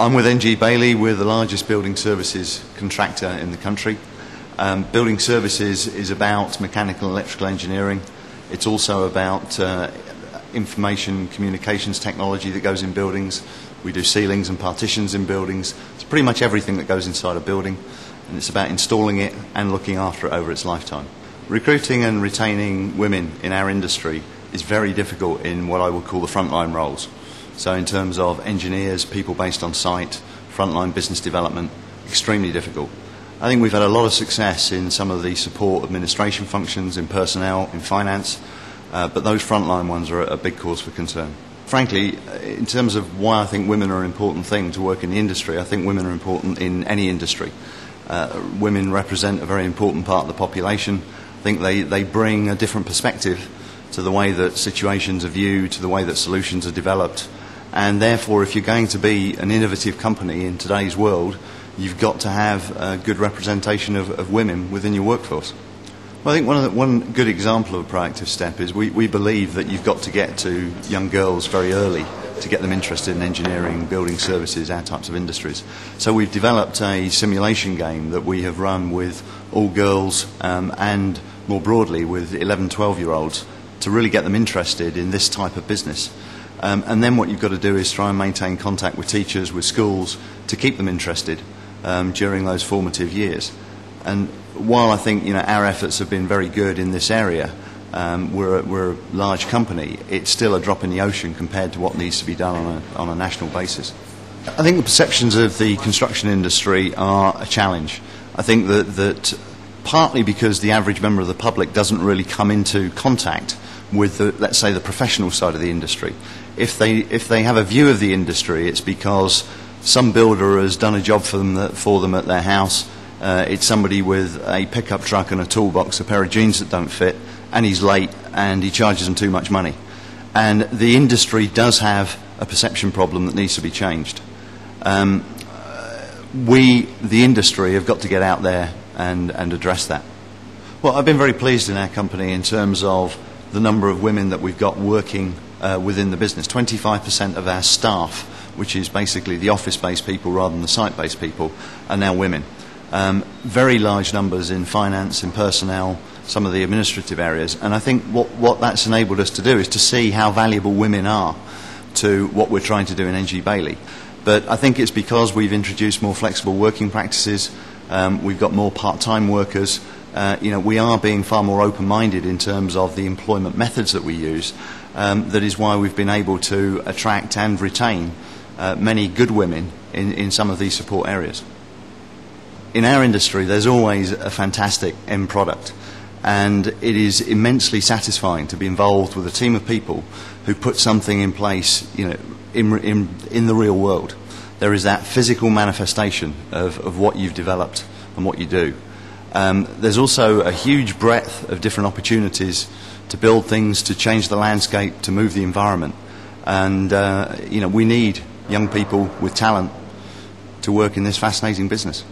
I'm with NG Bailey. We're the largest building services contractor in the country. Building services is about mechanical and electrical engineering. It's also about information communications technology that goes in buildings. We do ceilings and partitions in buildings. It's pretty much everything that goes inside a building, and it's about installing it and looking after it over its lifetime. Recruiting and retaining women in our industry is very difficult in what I would call the frontline roles. So in terms of engineers, people based on site, frontline business development, extremely difficult. I think we've had a lot of success in some of the support administration functions, in personnel, in finance, but those frontline ones are a big cause for concern. Frankly, in terms of why I think women are an important thing to work in the industry, I think women are important in any industry. Women represent a very important part of the population. I think they bring a different perspective to the way that situations are viewed, to the way that solutions are developed. And therefore, if you're going to be an innovative company in today's world, you've got to have a good representation of women within your workforce. Well, I think one good example of a proactive step is we believe that you've got to get to young girls very early to get them interested in engineering, building services, our types of industries. So we've developed a simulation game that we have run with all girls and more broadly with 11, 12-year-olds to really get them interested in this type of business. And then what you've got to do is try and maintain contact with teachers, with schools, to keep them interested during those formative years. And while I think our efforts have been very good in this area, we're a large company, it's still a drop in the ocean compared to what needs to be done on a national basis. I think the perceptions of the construction industry are a challenge. I think that partly because the average member of the public doesn't really come into contact with, let's say, the professional side of the industry. If they have a view of the industry, it's because some builder has done a job for them at their house. It's somebody with a pickup truck and a toolbox, a pair of jeans that don't fit, and he's late and he charges them too much money. And the industry does have a perception problem that needs to be changed. We, the industry, have got to get out there and address that. Well, I've been very pleased in our company in terms of the number of women that we've got working within the business. 25% of our staff, which is basically the office-based people rather than the site-based people, are now women. Very large numbers in finance, in personnel, some of the administrative areas. And I think what that's enabled us to do is to see how valuable women are to what we're trying to do in NG Bailey. But I think it's because we've introduced more flexible working practices, we've got more part-time workers. We are being far more open-minded in terms of the employment methods that we use. That is why we've been able to attract and retain many good women in some of these support areas. In our industry, there's always a fantastic end product, and it is immensely satisfying to be involved with a team of people who put something in place, in the real world. There is that physical manifestation of what you've developed and what you do. There's also a huge breadth of different opportunities to build things, to change the landscape, to move the environment. And, we need young people with talent to work in this fascinating business.